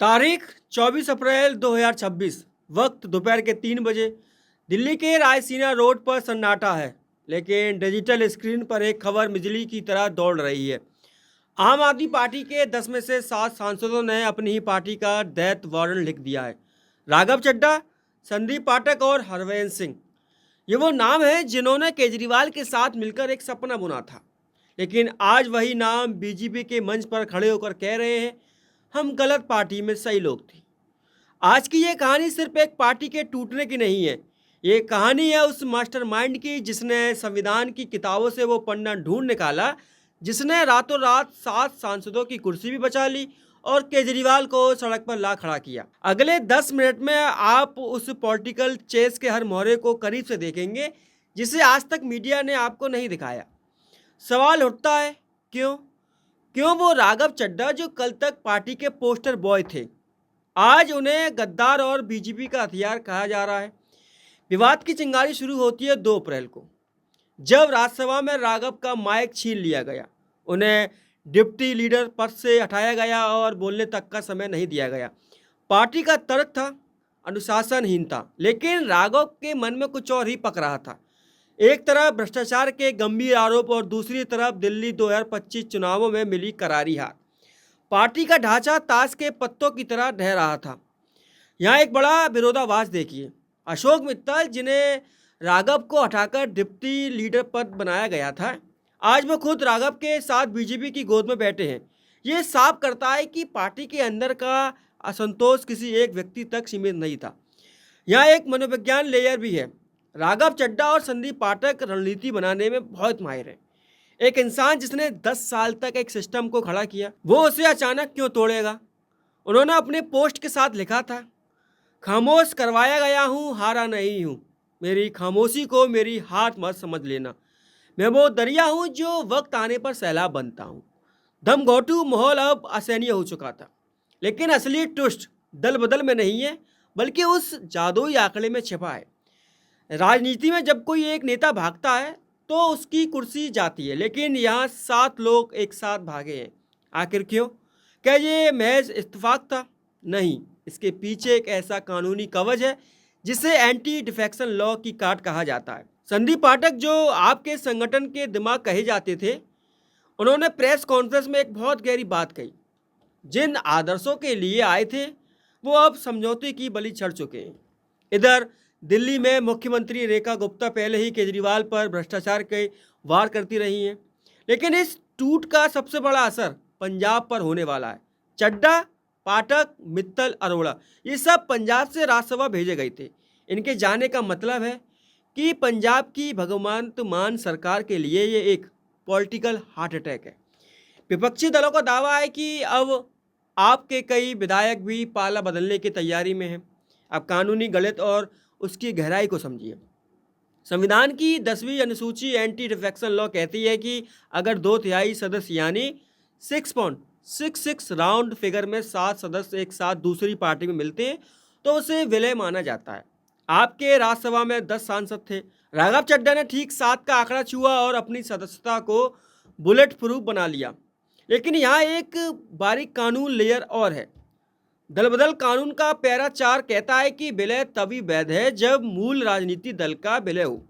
तारीख 24 अप्रैल 2026। वक्त दोपहर के 3 बजे। दिल्ली के रायसीना रोड पर सन्नाटा है, लेकिन डिजिटल स्क्रीन पर एक खबर बिजली की तरह दौड़ रही है। आम आदमी पार्टी के 10 में से 7 सांसदों ने अपनी ही पार्टी का डेथ वारंट लिख दिया है। राघव चड्ढा, संदीप पाठक और हरवंश सिंह, ये वो नाम हैं जिन्होंने केजरीवाल के साथ मिलकर एक सपना बुना था। लेकिन आज वही नाम बीजेपी के मंच पर खड़े होकर कह रहे हैं, हम गलत पार्टी में सही लोग थे। आज की ये कहानी सिर्फ एक पार्टी के टूटने की नहीं है। ये कहानी है उस मास्टरमाइंड की जिसने संविधान की किताबों से वो पन्ना ढूंढ निकाला, जिसने रातों रात 7 सांसदों की कुर्सी भी बचा ली और केजरीवाल को सड़क पर ला खड़ा किया। अगले 10 मिनट में आप उस पॉलिटिकल चेस के हर मोहरे को करीब से देखेंगे, जिसे आज तक मीडिया ने आपको नहीं दिखाया। सवाल उठता है, क्यों क्यों वो राघव चड्ढा, जो कल तक पार्टी के पोस्टर बॉय थे, आज उन्हें गद्दार और बीजेपी का हथियार कहा जा रहा है। विवाद की चिंगारी शुरू होती है 2 अप्रैल को, जब राज्यसभा में राघव का माइक छीन लिया गया। उन्हें डिप्टी लीडर पद से हटाया गया और बोलने तक का समय नहीं दिया गया। पार्टी का तर्क था अनुशासनहीनता, लेकिन राघव के मन में कुछ और ही पक रहा था। एक तरफ भ्रष्टाचार के गंभीर आरोप और दूसरी तरफ दिल्ली 2025 चुनावों में मिली करारी हार। पार्टी का ढांचा ताश के पत्तों की तरह ढह रहा था। यहाँ एक बड़ा विरोधाभास देखिए। अशोक मित्तल, जिन्हें राघव को हटाकर डिप्टी लीडर पद बनाया गया था, आज वो खुद राघव के साथ बीजेपी की गोद में बैठे हैं। ये साफ करता है कि पार्टी के अंदर का असंतोष किसी एक व्यक्ति तक सीमित नहीं था। यहाँ एक मनोविज्ञान लेयर भी है। राघव चड्ढा और संदीप पाठक रणनीति बनाने में बहुत माहिर हैं। एक इंसान जिसने 10 साल तक एक सिस्टम को खड़ा किया, वो उसे अचानक क्यों तोड़ेगा? उन्होंने अपने पोस्ट के साथ लिखा था, खामोश करवाया गया हूँ, हारा नहीं हूँ। मेरी खामोशी को मेरी हार मत समझ लेना। मैं वो दरिया हूँ जो वक्त आने पर सैलाब बनता हूँ। धमघोटू माहौल अब असहनीय हो चुका था, लेकिन असली ट्विस्ट दल बदल में नहीं है, बल्कि उस जादुई आंकड़े में छिपा है। राजनीति में जब कोई एक नेता भागता है तो उसकी कुर्सी जाती है, लेकिन यहाँ 7 लोग एक साथ भागे हैं। आखिर क्यों? क्या ये महज इत्तेफाक था? नहीं, इसके पीछे एक ऐसा कानूनी कवच है जिसे एंटी डिफेक्शन लॉ की काट कहा जाता है। संदीप पाठक, जो आपके संगठन के दिमाग कहे जाते थे, उन्होंने प्रेस कॉन्फ्रेंस में एक बहुत गहरी बात कही। जिन आदर्शों के लिए आए थे वो अब समझौते की बलि चढ़ चुके हैं। इधर दिल्ली में मुख्यमंत्री रेखा गुप्ता पहले ही केजरीवाल पर भ्रष्टाचार के वार करती रही हैं, लेकिन इस टूट का सबसे बड़ा असर पंजाब पर होने वाला है। चड्ढा, पाठक, मित्तल, अरोड़ा, ये सब पंजाब से राज्यसभा भेजे गए थे। इनके जाने का मतलब है कि पंजाब की भगवंत मान सरकार के लिए ये एक पॉलिटिकल हार्ट अटैक है। विपक्षी दलों का दावा है कि अब आपके कई विधायक भी पाला बदलने की तैयारी में हैं। अब कानूनी गलत और उसकी गहराई को समझिए। संविधान की 10वीं अनुसूची एंटी डिफेक्शन लॉ कहती है कि अगर 2/3 सदस्य यानी 6.66 राउंड फिगर में 7 सदस्य एक साथ दूसरी पार्टी में मिलते हैं तो उसे विलय माना जाता है। आपके राज्यसभा में 10 सांसद थे। राघव चड्ढा ने ठीक 7 का आंकड़ा छुआ और अपनी सदस्यता को बुलेट प्रूफ बना लिया। लेकिन यहाँ एक बारीक कानून लेयर और है। दल बदल कानून का पैरा 4 कहता है कि विलय तभी वैध है जब मूल राजनीति दल का विलय हो।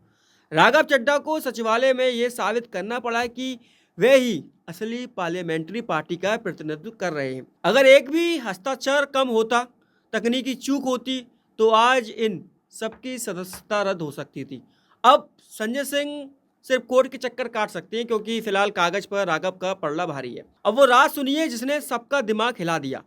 राघव चड्ढा को सचिवालय में यह साबित करना पड़ा कि वे ही असली पार्लियामेंट्री पार्टी का प्रतिनिधित्व कर रहे हैं। अगर एक भी हस्ताक्षर कम होता, तकनीकी चूक होती, तो आज इन सबकी सदस्यता रद्द हो सकती थी। अब संजय सिंह सिर्फ कोर्ट के चक्कर काट सकते हैं, क्योंकि फिलहाल कागज पर राघव का पलड़ा भारी है। अब वो राज सुनिए जिसने सबका दिमाग हिला दिया।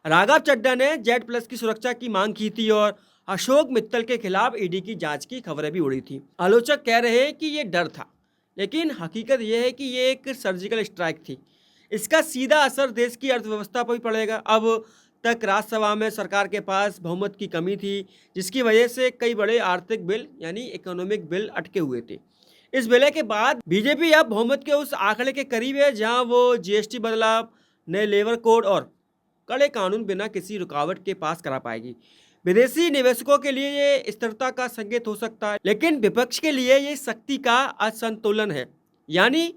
राघव चड्ढा ने Z+ की सुरक्षा की मांग की थी और अशोक मित्तल के खिलाफ ईडी की जांच की खबरें भी उड़ी थी। आलोचक कह रहे हैं कि ये डर था, लेकिन हकीकत यह है कि ये एक सर्जिकल स्ट्राइक थी। इसका सीधा असर देश की अर्थव्यवस्था पर भी पड़ेगा। अब तक राज्यसभा में सरकार के पास बहुमत की कमी थी, जिसकी वजह से कई बड़े आर्थिक बिल यानी इकोनॉमिक बिल अटके हुए थे। इस विलय के बाद बीजेपी अब बहुमत के उस आंकड़े के करीब है जहां वो GST बदलाव, नए लेबर कोड और कड़े कानून बिना किसी रुकावट के पास करा पाएगी। विदेशी निवेशकों के लिए ये स्थिरता का संकेत हो सकता है, लेकिन विपक्ष के लिए ये शक्ति का असंतुलन है। यानी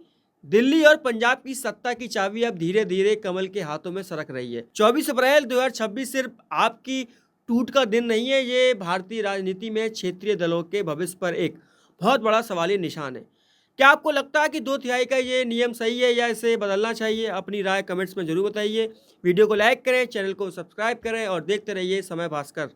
दिल्ली और पंजाब की सत्ता की चाबी अब धीरे धीरे कमल के हाथों में सरक रही है। 24 अप्रैल 2026 सिर्फ आपकी टूट का दिन नहीं है, ये भारतीय राजनीति में क्षेत्रीय दलों के भविष्य पर एक बहुत बड़ा सवालिया निशान है। क्या आपको लगता है कि 2/3 का ये नियम सही है या इसे बदलना चाहिए? अपनी राय कमेंट्स में जरूर बताइए। वीडियो को लाइक करें, चैनल को सब्सक्राइब करें और देखते रहिए समय भास्कर।